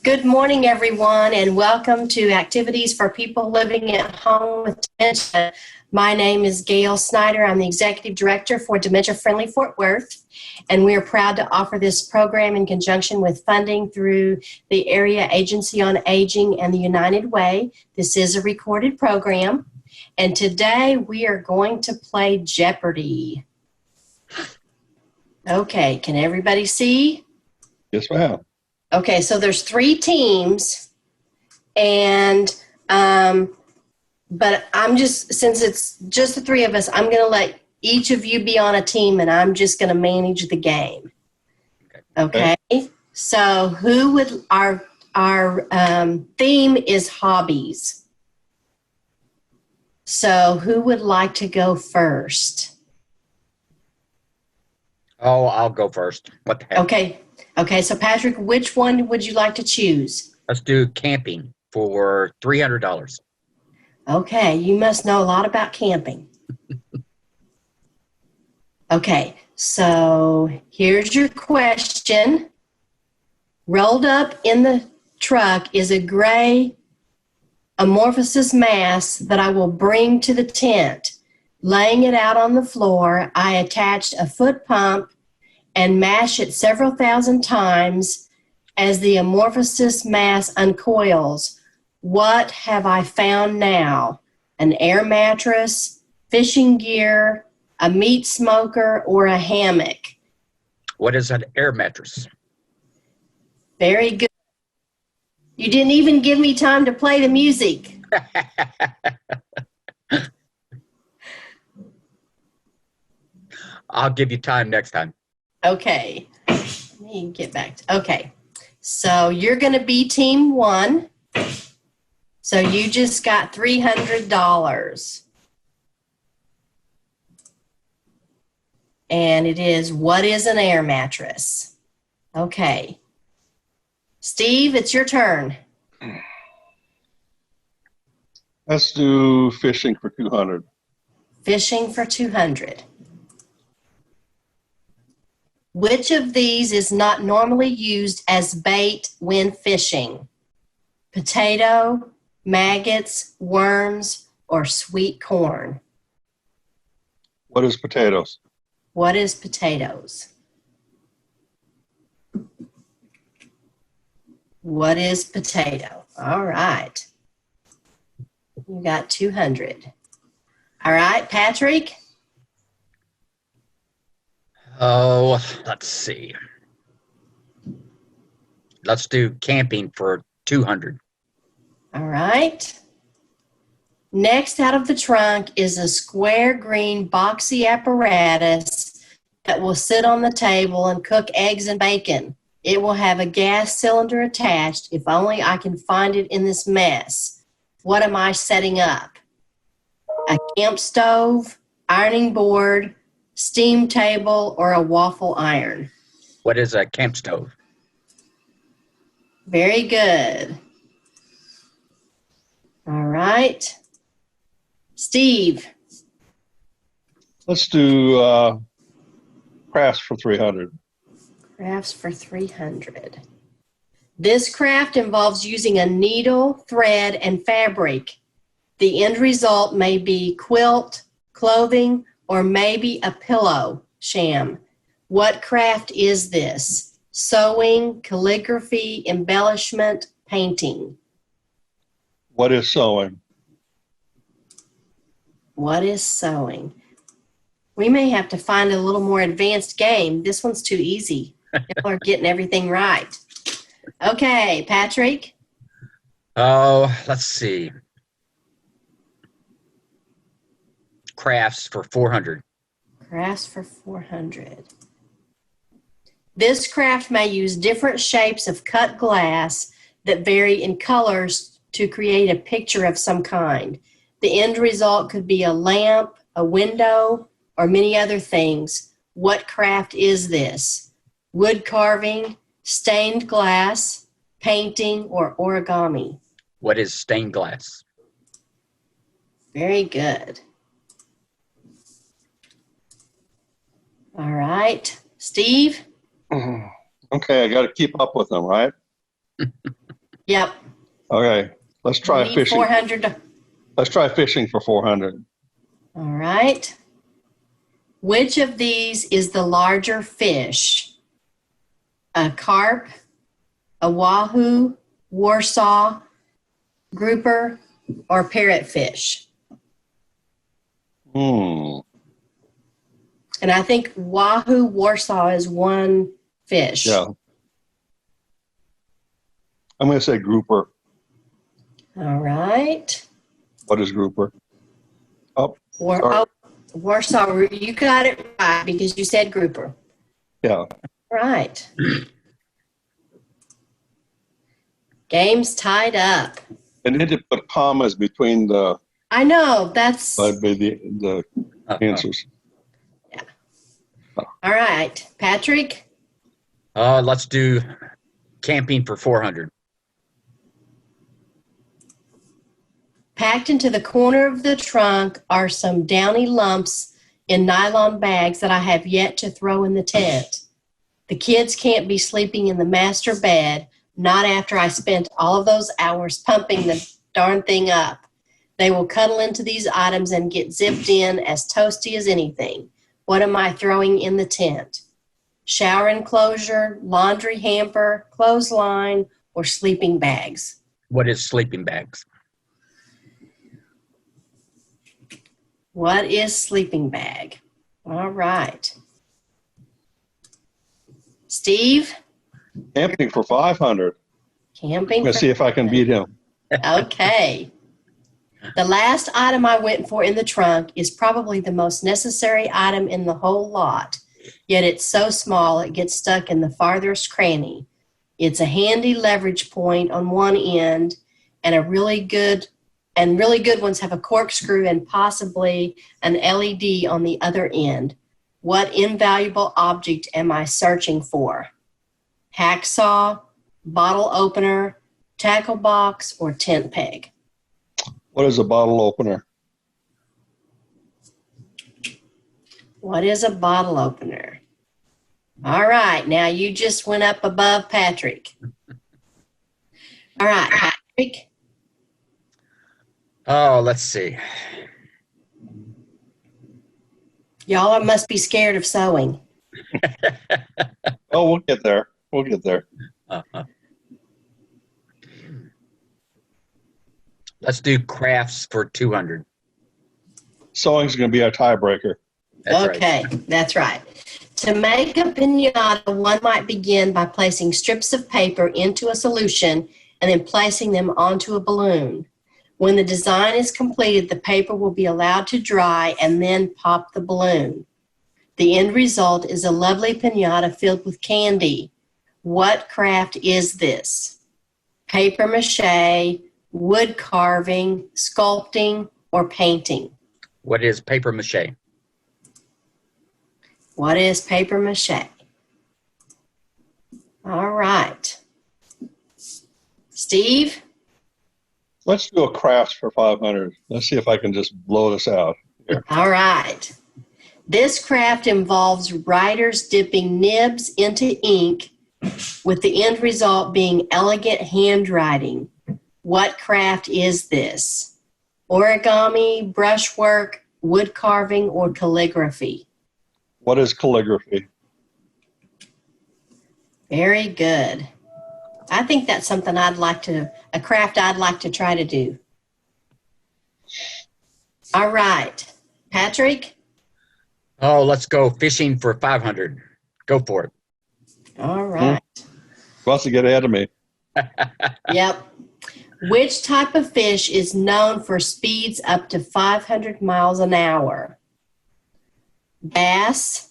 Good morning, everyone, and welcome to Activities for People Living at Home with Dementia. My name is Gail Snyder. I'm the Executive Director for Dementia Friendly Fort Worth, and we are proud to offer this program in conjunction with funding through the Area Agency on Aging and the United Way. This is a recorded program, and today we are going to play Jeopardy. Okay, can everybody see? Yes, ma'am. Okay, so there's 3 teams, and but I'm just, since it's just the 3 of us, I'm going to let each of you be on a team, and I'm just going to manage the game. Okay. So who would our theme is hobbies. So who would like to go first? Oh, I'll go first. What the heck? Okay, so Patrick, which one would you like to choose? Let's do camping for $300. Okay, you must know a lot about camping. Okay, so here's your question. Rolled up in the truck is a gray amorphous mass that I will bring to the tent. Laying it out on the floor, I attached a foot pump and mash it several thousand times as the amorphous mass uncoils. What have I found now? An air mattress, fishing gear, a meat smoker, or a hammock? What is an air mattress? Very good. You didn't even give me time to play the music. I'll give you time next time. Okay, let me get back to, okay. So you're going to be team 1. So you just got $300. And it is, what is an air mattress? Okay. Steve, it's your turn. Let's do fishing for 200. Fishing for 200. Which of these is not normally used as bait when fishing? Potato, maggots, worms, or sweet corn? What is potatoes? What is potatoes? What is potato? All right. You got 200. All right, Patrick? Oh, let's see. Let's do camping for 200. All right. Next out of the trunk is a square green boxy apparatus that will sit on the table and cook eggs and bacon. It will have a gas cylinder attached. If only I can find it in this mess. What am I setting up? A camp stove, ironing board, steam table, or a waffle iron? What is a camp stove? Very good. All right. Steve. Let's do crafts for 300. Crafts for 300. This craft involves using a needle, thread, and fabric. The end result may be quilt, clothing, or maybe a pillow sham. What craft is this? Sewing, calligraphy, embellishment, painting. What is sewing? What is sewing? We may have to find a little more advanced game. This one's too easy. People are getting everything right. Okay, Patrick. Oh, let's see. Crafts for 400. Crafts for 400. This craft may use different shapes of cut glass that vary in colors to create a picture of some kind. The end result could be a lamp, a window, or many other things. What craft is this? Wood carving, stained glass, painting, or origami? What is stained glass? Very good. All right. Steve? Okay, I got to keep up with them, right? Yep. Okay, let's try Need fishing. 400. Let's try fishing for 400. All right. Which of these is the larger fish? A carp, a wahoo, warsaw, grouper, or parrotfish? Hmm. And I think wahoo, warsaw is one fish. Yeah. I'm going to say grouper. All right. What is grouper? Oh, sorry. Oh, warsaw, you got it right because you said grouper. Yeah. Right. Game's tied up. And need to put commas between the I know, that's all the answers. right. Patrick? Let's do camping for 400. Packed into the corner of the trunk are some downy lumps in nylon bags that I have yet to throw in the tent. The kids can't be sleeping in the master bed, not after I spent all of those hours pumping the darn thing up. They will cuddle into these items and get zipped in as toasty as anything. What am I throwing in the tent? Shower enclosure, laundry hamper, clothesline, or sleeping bags? What is sleeping bags? What is sleeping bag? All right. Steve? Camping for 500. I'm Camping. going to see if I can beat him. Okay. The last item I went for in the trunk is probably the most necessary item in the whole lot, yet it's so small it gets stuck in the farthest cranny. It's a handy leverage point on one end, and really good ones have a corkscrew and possibly an LED on the other end. What invaluable object am I searching for? Hacksaw, bottle opener, tackle box, or tent peg? What is a bottle opener? What is a bottle opener? All right, now you just went up above Patrick. All right, Patrick. Oh, let's see. Y'all must be scared of sewing. Oh, we'll get there. We'll get there. Let's do crafts for 200. Sewing's going to be our tiebreaker. That's Okay, right. that's right. To make a piñata, one might begin by placing strips of paper into a solution and then placing them onto a balloon. When the design is completed, the paper will be allowed to dry and then pop the balloon. The end result is a lovely piñata filled with candy. What craft is this? Paper mache, wood carving, sculpting, or painting? What is paper mache? What is paper mache? All right. Steve? Let's do a crafts for 500. Let's see if I can just blow this out here. All right. This craft involves writers dipping nibs into ink with the end result being elegant handwriting. What craft is this? Origami, brushwork, wood carving, or calligraphy? What is calligraphy? Very good. I think that's something a craft I'd like to try to do. All right. Patrick? Oh, let's go fishing for 500. Go for it. All right. Wants to get ahead of me. Yep. Which type of fish is known for speeds up to 500 miles an hour? Bass,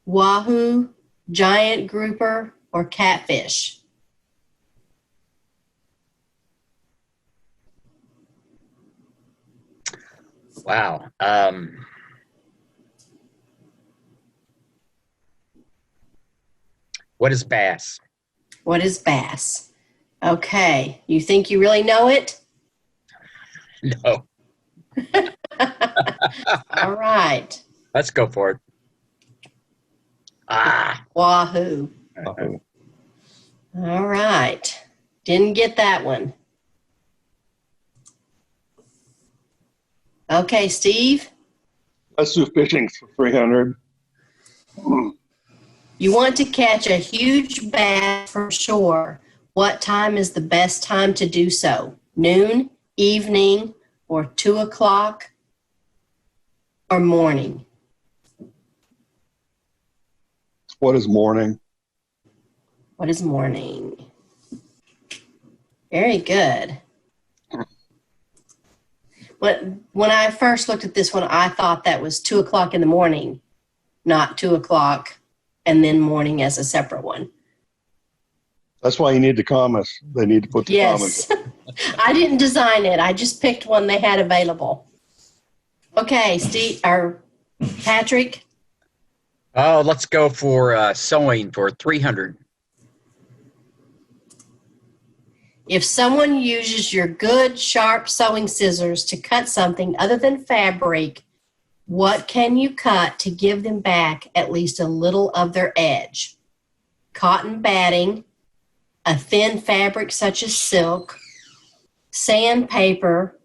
wahoo, giant grouper, or catfish? Wow. What is bass? What is bass? Okay. You think you really know it? No. All right. Let's go for it. Ah. Wahoo. Uh-oh. All right. Didn't get that one. Okay, Steve, Let's do fishing for 300. you want to catch a huge bass from shore. What time is the best time to do so? Noon, evening, or 2 o'clock, or morning? What is morning? What is morning? Very good. When I first looked at this one, I thought that was 2 o'clock in the morning, not 2 o'clock and then morning as a separate one. That's why you need the commas. They need to put the commas. Yes. I didn't design it. I just picked one they had available. Okay, Steve or Patrick. Oh, let's go for sewing for 300. If someone uses your good, sharp sewing scissors to cut something other than fabric, what can you cut to give them back at least a little of their edge? Cotton batting, a thin fabric such as silk, sandpaper,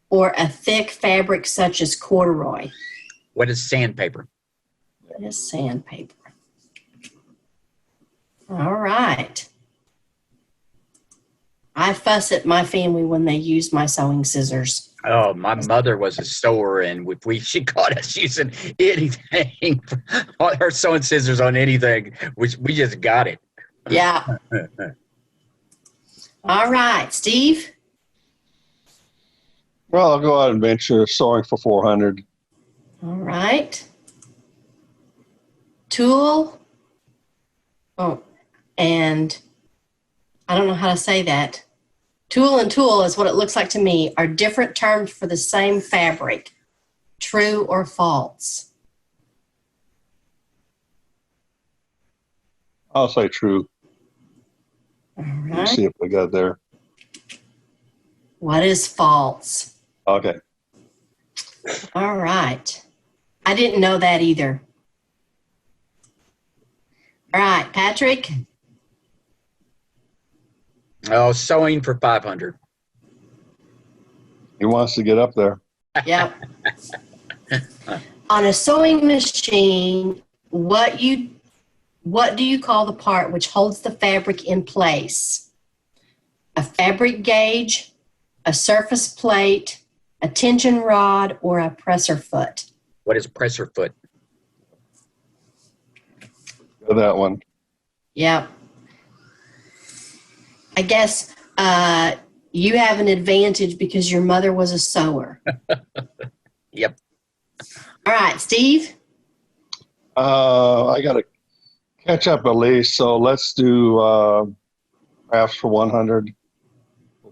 or a thick fabric such as corduroy? What is sandpaper? What is sandpaper? All right. I fuss at my family when they use my sewing scissors. Oh, my mother was a sewer, and she caught us using anything, her sewing scissors on anything. We just got it. Yeah. All right, Steve. Well, I'll go out and venture sewing for 400. All right. Tool. Oh, and I don't know how to say that. Tool and tool is what it looks like to me are different terms for the same fabric. True or false? I'll say true. All Let's right. see if we got there. What is false? Okay. All right. I didn't know that either. All right, Patrick. Oh, sewing for 500. He wants to get up there. Yep. On a sewing machine, what do you call the part which holds the fabric in place? A fabric gauge, a surface plate, a tension rod, or a presser foot? What is presser foot? Go that one. Yep. I guess you have an advantage because your mother was a sewer. Yep. All right, Steve. I got to catch up at least, so let's do crafts for 100.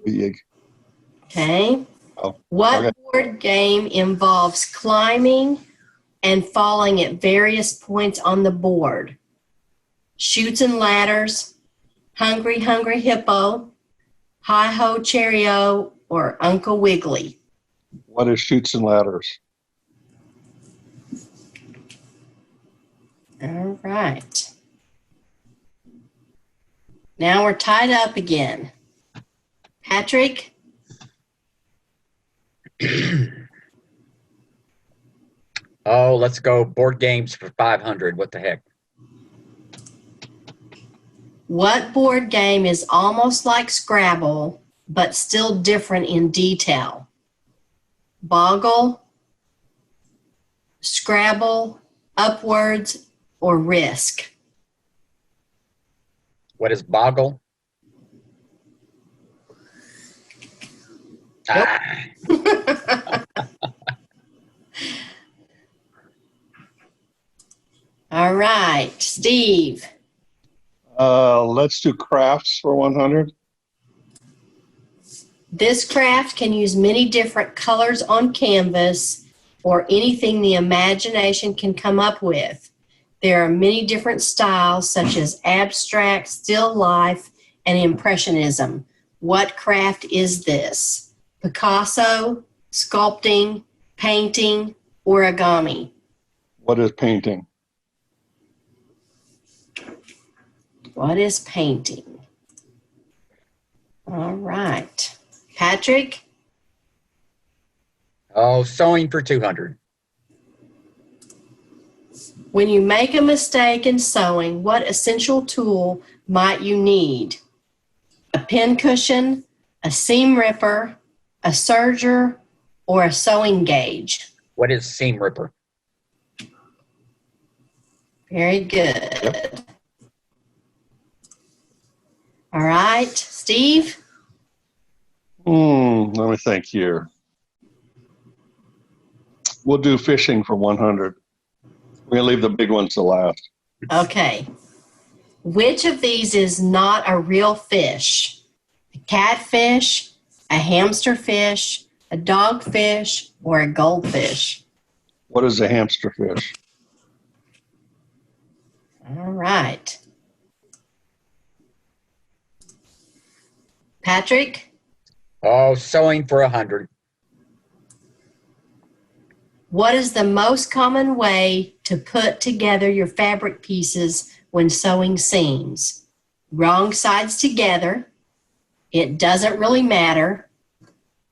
Okay. Oh, What okay. board game involves climbing and falling at various points on the board? Chutes and Ladders, Hungry Hungry Hippo, Hi Ho Cherry-O, or Uncle Wiggly? What is chutes and ladders? All right. Now we're tied up again. Patrick? Oh, let's go board games for 500. What the heck? What board game is almost like Scrabble, but still different in detail? Boggle, Scrabble, Upwards, or Risk? What is boggle? Nope. Ah, All right, Steve. Let's do crafts for 100. This craft can use many different colors on canvas or anything the imagination can come up with. There are many different styles such as abstract, still life, and impressionism. What craft is this? Picasso, sculpting, painting, origami? What is painting? What is painting? All right. Patrick? Oh, sewing for 200. When you make a mistake in sewing, what essential tool might you need? A pin cushion, a seam ripper, a serger, or a sewing gauge? What is seam ripper? Very good. All right, Steve? Let me think here. We'll do fishing for 100. We're going to leave the big ones to last. Okay. Which of these is not a real fish? A catfish, a hamster fish, a dogfish, or a goldfish? What is a hamster fish? All right. Patrick? Oh, sewing for 100. What is the most common way to put together your fabric pieces when sewing seams? Wrong sides together. It doesn't really matter.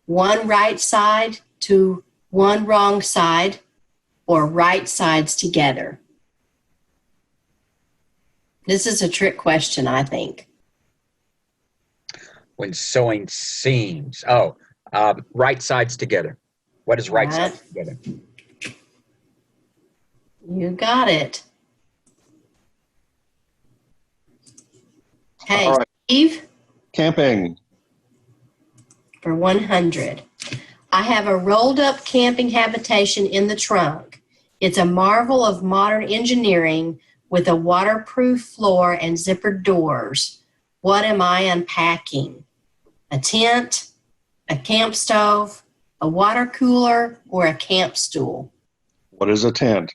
One right side to one wrong side, or right sides together. This is a trick question, I think. When sewing seams. Oh, right sides together. What is right sides together? You got it. Hey, All right. Steve, Camping. for 100. I have a rolled up camping habitation in the trunk. It's a marvel of modern engineering with a waterproof floor and zippered doors. What am I unpacking? A tent, a camp stove, a water cooler, or a camp stool? What is a tent?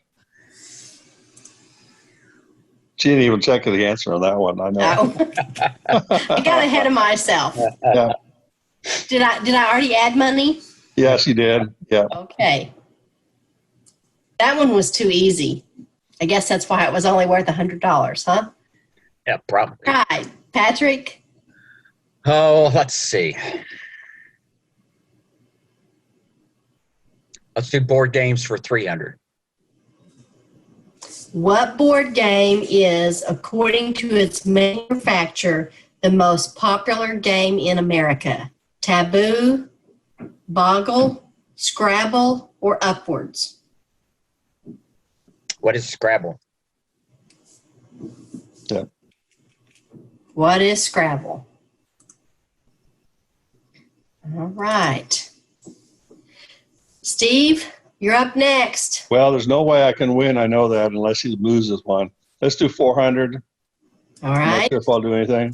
She didn't even check the answer on that one. I know. Oh. I got ahead of myself. Yeah. Did I already add money? Yes, you did. Yeah. Okay. That one was too easy. I guess that's why it was only worth $100, huh? Yeah, probably. All right. Patrick? Oh, let's see. Let's do board games for 300. What board game is, according to its manufacturer, the most popular game in America? Taboo, Boggle, Scrabble, or Upwards? What is Scrabble? Yeah. What is Scrabble? All right. Steve, you're up next. Well, there's no way I can win. I know that unless he loses one. Let's do 400. All I'm right. not sure if I'll do anything.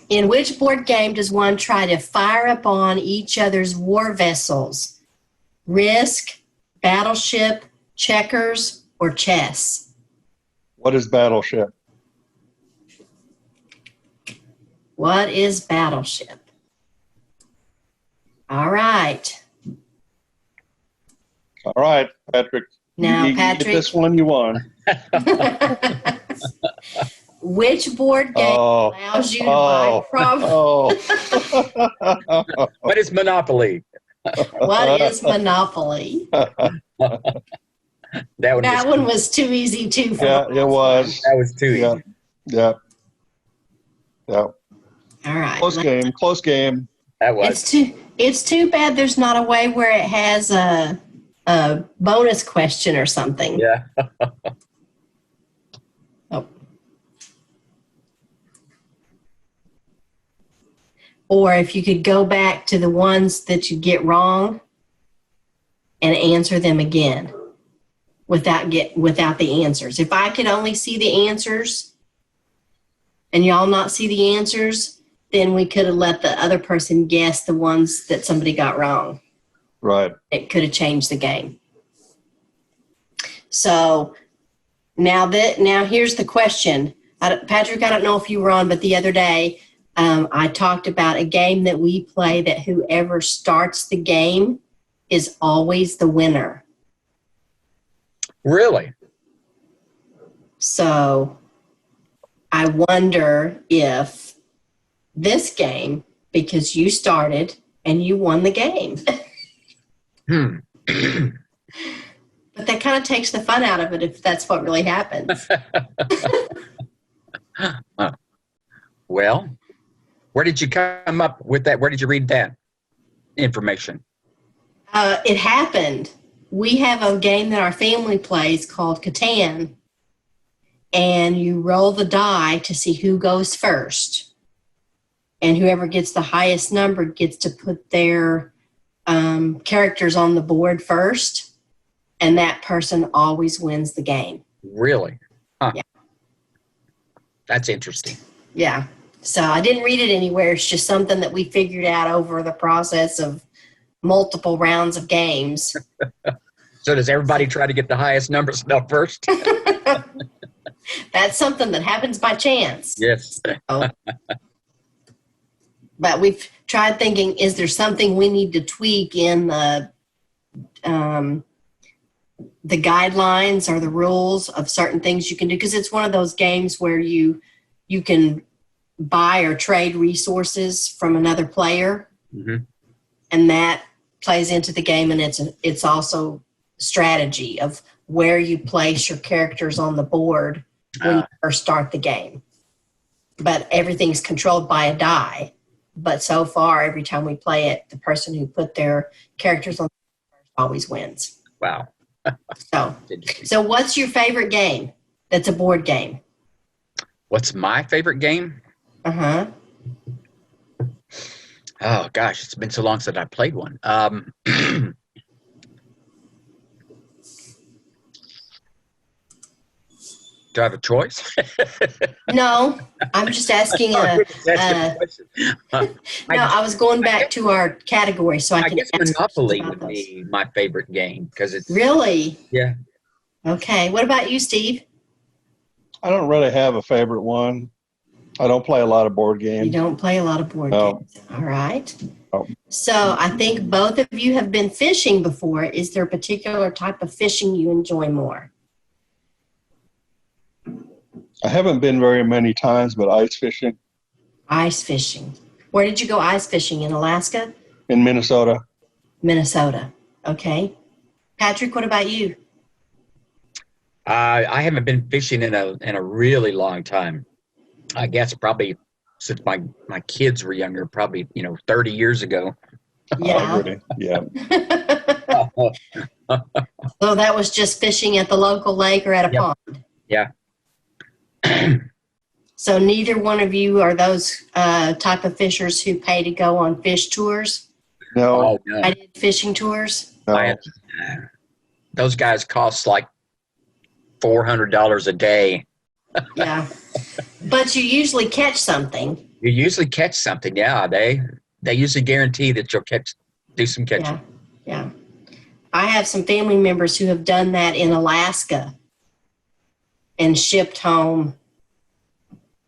In which board game does one try to fire upon each other's war vessels? Risk, Battleship, Checkers, or Chess? What is Battleship? What is Battleship? All right. All right, Patrick. Now, you Patrick. get this one, you won. Which board game allows you to buy What is Monopoly? What is Monopoly? That one was too easy too. Yeah, it was. That was too easy. Yeah. All right. Close game. That was. It's too bad there's not a way where it has a bonus question or something. Yeah. Oh. Or if you could go back to the ones that you get wrong and answer them again without the answers. If I could only see the answers and y'all not see the answers, then we could have let the other person guess the ones that somebody got wrong. Right. It could have changed the game. So now here's the question. Patrick, I don't know if you were on, but the other day I talked about a game that we play that whoever starts the game is always the winner. Really? So I wonder if this game because you started and you won the game. But that kind of takes the fun out of it if that's what really happens. Well, where did you come up with that? Where did you read that information? It happened. We have a game that our family plays called Catan, and you roll the die to see who goes first. And whoever gets the highest number gets to put their characters on the board first, and that person always wins the game. Really? Huh. Yeah. That's interesting. Yeah. So I didn't read it anywhere. It's just something that we figured out over the process of multiple rounds of games. So does everybody try to get the highest numbers up first? That's something that happens by chance. Yes. So, but we've tried thinking, is there something we need to tweak in the guidelines or the rules of certain things you can do? Because it's one of those games where you can buy or trade resources from another player, and that plays into the game, and it's also strategy of where you place your characters on the board when you first start the game. But everything's controlled by a die. But so far, every time we play it, the person who put their characters on the board always wins. Wow. So what's your favorite game that's a board game? What's my favorite game? Uh-huh. Oh, gosh, it's been so long since I played one. Do I have a choice? No, I'm just asking. I was going back to our category so I can guess ask Monopoly about would those. be my favorite game because it's Really? Yeah. Okay. What about you, Steve? I don't really have a favorite one. I don't play a lot of board You games. don't play a lot of board No. games. All right. No. So I think both of you have been fishing before. Is there a particular type of fishing you enjoy more? I haven't been very many times, but ice fishing Ice fishing. Where did you go ice fishing? In Alaska? in Minnesota. Minnesota. Okay. Patrick, what about you? I haven't been fishing in a really long time. I guess probably since my kids were younger, probably 30 years ago. Yeah. Really? Yeah. So that was just fishing at the local lake or at a Yep. pond? Yeah. So neither one of you are those type of fishers who pay to go on fish tours? No. Oh no. I did fishing tours? No. Those guys cost like $400 a day. Yeah. But you usually catch something. You usually catch something. Yeah, they usually guarantee that you'll do some catching. Yeah. I have some family members who have done that in Alaska and shipped home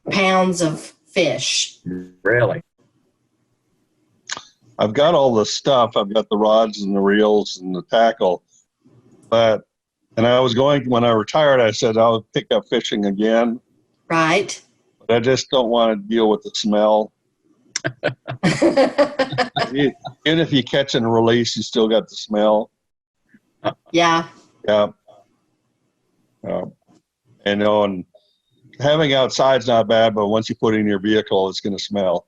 pounds of fish. Really? I've got all the stuff. I've got the rods and the reels and the tackle. And I was going, when I retired, I said I'll pick up fishing again. Right. But I just don't want to deal with the smell. Even if you catch and release, you still got the smell. Yeah. Yeah. And having outside's not bad, but once you put it in your vehicle, it's going to smell.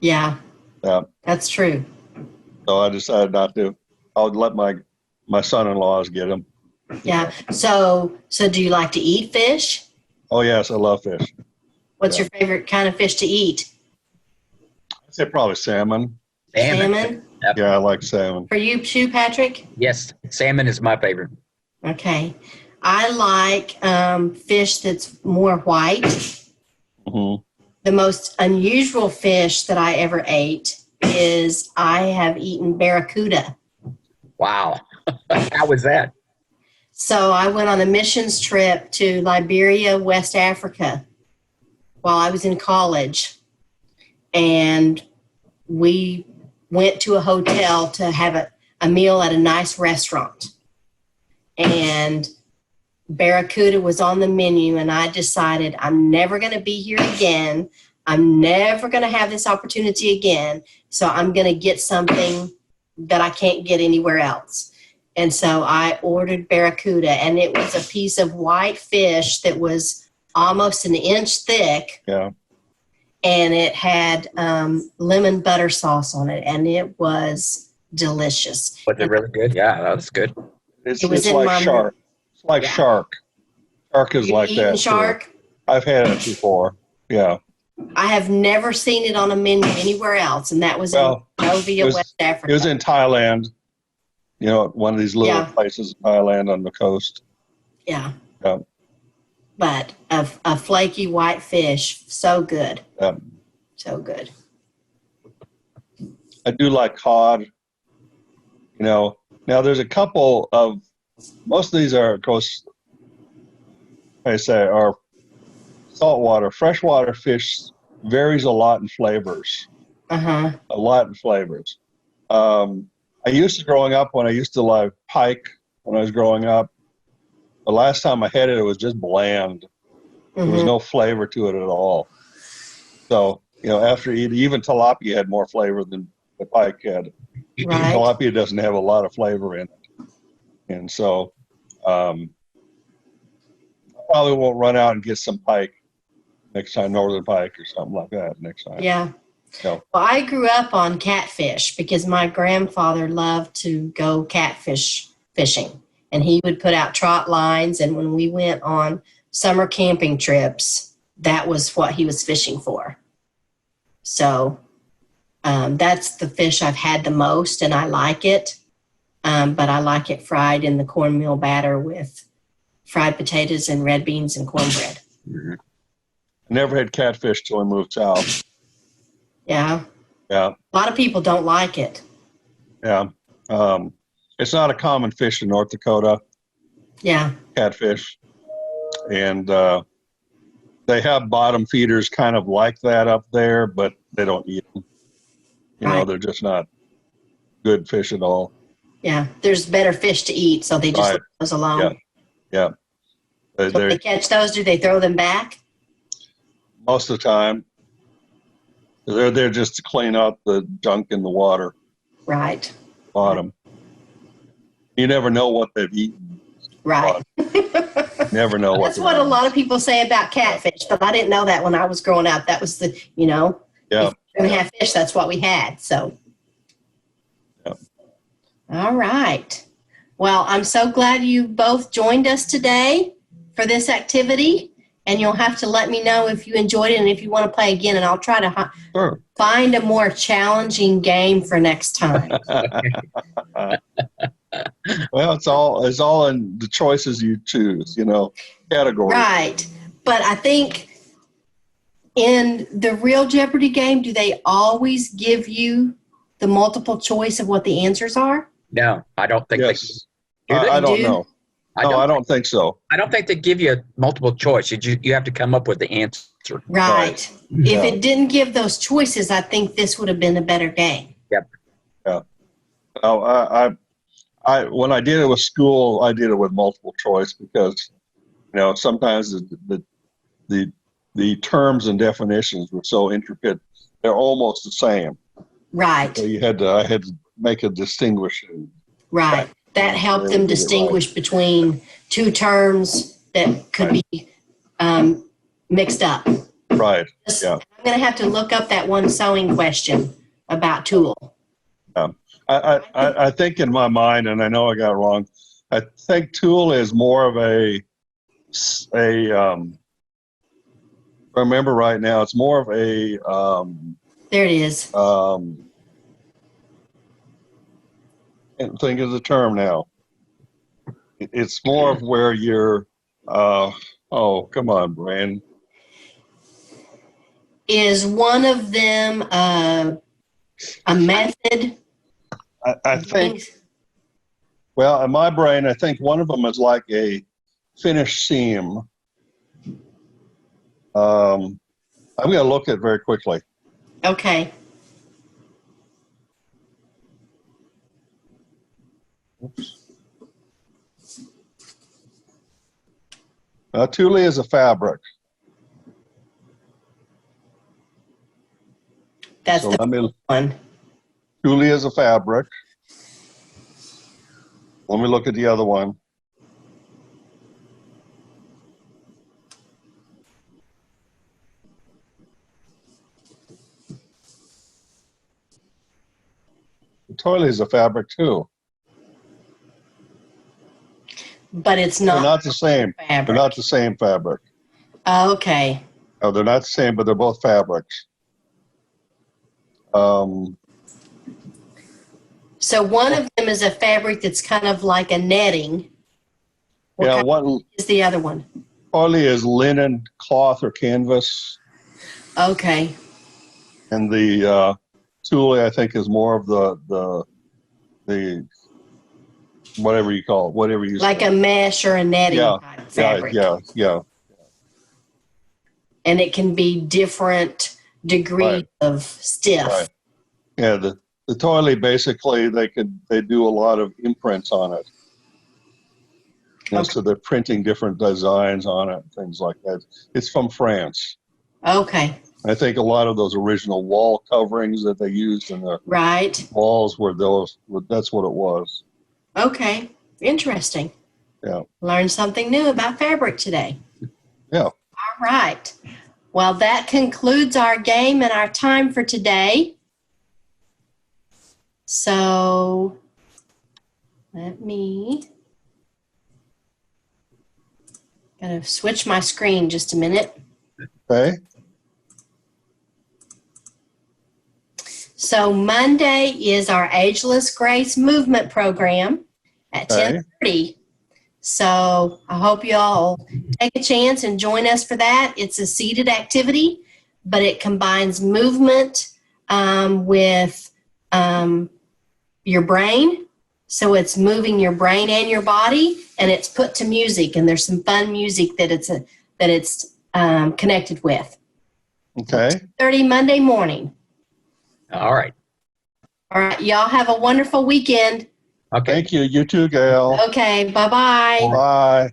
Yeah. Yeah. That's true. So I decided not to. I would let my son-in-laws get them. Yeah. So do you like to eat fish? Oh, yes, I love fish. What's Yeah. your favorite kind of fish to eat? I'd say probably salmon. Salmon? Yep. Yeah, I like salmon. For you too, Patrick? Yes, salmon is my favorite. Okay. I like fish that's more white. Hmm. The most unusual fish that I ever ate is I have eaten barracuda. Wow. How was that? So I went on a missions trip to Liberia, West Africa, while I was in college. And we went to a hotel to have a meal at a nice restaurant. And barracuda was on the menu, and I decided I'm never going to be here again. I'm never going to have this opportunity again. So I'm going to get something that I can't get anywhere else. And so I ordered barracuda, and it was a piece of white fish that was almost an inch thick. Yeah. And it had lemon butter sauce on it, and it was delicious. Was it really good? Yeah, that was good. It's It was in like my- shark. It's like Yeah. shark. Shark is You like eaten that. shark? Too. I've had it before. Yeah. I have never seen it on a menu anywhere else, and that was in Monrovia, West Africa. It was in Thailand. You know, one of these little places in Thailand on the coast. Yeah. Yeah. But a flaky white fish, so good. Yeah. So good. I do like cod. You know, now there's a couple of, most of these are, of course, I say, are saltwater. Freshwater fish varies a lot in flavors. Uh-huh. A lot in flavors. I used to, growing up, when I used to like pike when I was growing up, the last time I had it, it was just bland. There was no flavor to it at all. So, you know, after even tilapia had more flavor than the pike had. Right. Tilapia doesn't have a lot of flavor in it. And so I probably won't run out and get some pike next time, northern pike or something like that next time. Yeah. No. Well, I grew up on catfish because my grandfather loved to go catfish fishing, and he would put out trot lines. And when we went on summer camping trips, that was what he was fishing for. So that's the fish I've had the most, and I like it. But I like it fried in the cornmeal batter with fried potatoes and red beans and cornbread. I never had catfish till I moved south. Yeah. Yeah. A lot of people don't like it. Yeah. It's not a common fish in North Dakota. Yeah. Catfish. And they have bottom feeders kind of like that up there, but they don't eat them. You know, they're just not good fish at all. Yeah. There's better fish to eat, so they just leave those alone. Yeah. So if they catch those, do they throw them back? Most of the time. They're there just to clean out the junk in the water. Right. Bottom. You never know what they've eaten. Right. Never know what. That's what a lot of people say about catfish, but I didn't know that when I was growing up. That was the, you know, if we're going to have fish, that's what we had. So. Yeah. All right. Well, I'm so glad you both joined us today for this activity. And you'll have to let me know if you enjoyed it and if you want to play again. And I'll try to find a more challenging game for next time. Well, it's all in the choices you choose, you know, categories. Right. But I think in the real Jeopardy game, do they always give you the multiple choice of what the answers are? No, I don't think they do. I don't know. I don't think so. I don't think they give you a multiple choice. You have to come up with the answer. Right. If it didn't give those choices, I think this would have been a better game. Yep. Yeah. Oh, I when I did it with school, I did it with multiple choice because, you know, sometimes the terms and definitions were so intricate, they're almost the same. Right. So I had to make a distinction. Right. That helped them distinguish between two terms that could be mixed up. Right. I'm going to have to look up that one sewing question about tulle. I think in my mind, and I know I got it wrong, I think tulle is more of if I remember right now, it's more of a there it is. Can't think of the term now. It's more of where you're oh, come on, Brian. Is one of them a method? I think, well, in my brain, I think one of them is like a finished seam. I'm going to look at it very quickly. Okay. Tulle is a fabric. That's So the let me, one. Julie is a fabric. Let me look at the other one. The toilet is a fabric too. But it's They're not not the same. fabric. They're not the same fabric. Okay. No, they're not the same, but they're both fabrics. So one of them is a fabric that's kind of like a netting. What Yeah, kind one is the other one? partly is linen, cloth, or canvas, Okay. and the tulle, I think, is more of the whatever you call it, whatever you Like say. a mesh or a netting Yeah, type fabric. yeah. And it can be different degrees of stiff. Right. Yeah, the toilet basically they do a lot of imprints on it. Okay. So they're printing different designs on it, things like that. It's from France. Okay. I think a lot of those original wall coverings that they used in the Right. walls were those. That's what it was. Okay. Interesting. Yeah. Learned something new about fabric today. Yeah. All right. Well, that concludes our game and our time for today. So let me gotta switch my screen just a minute. Okay. So Monday is our Ageless Grace Movement program at Okay. 10:30. So I hope you all take a chance and join us for that. It's a seated activity, but it combines movement with your brain. So it's moving your brain and your body, and it's put to music. And there's some fun music that it's connected with. Okay. 30 Monday morning. All right. All right, y'all have a wonderful weekend. Okay. Thank you. You too, Gail. Okay, bye-bye. Bye.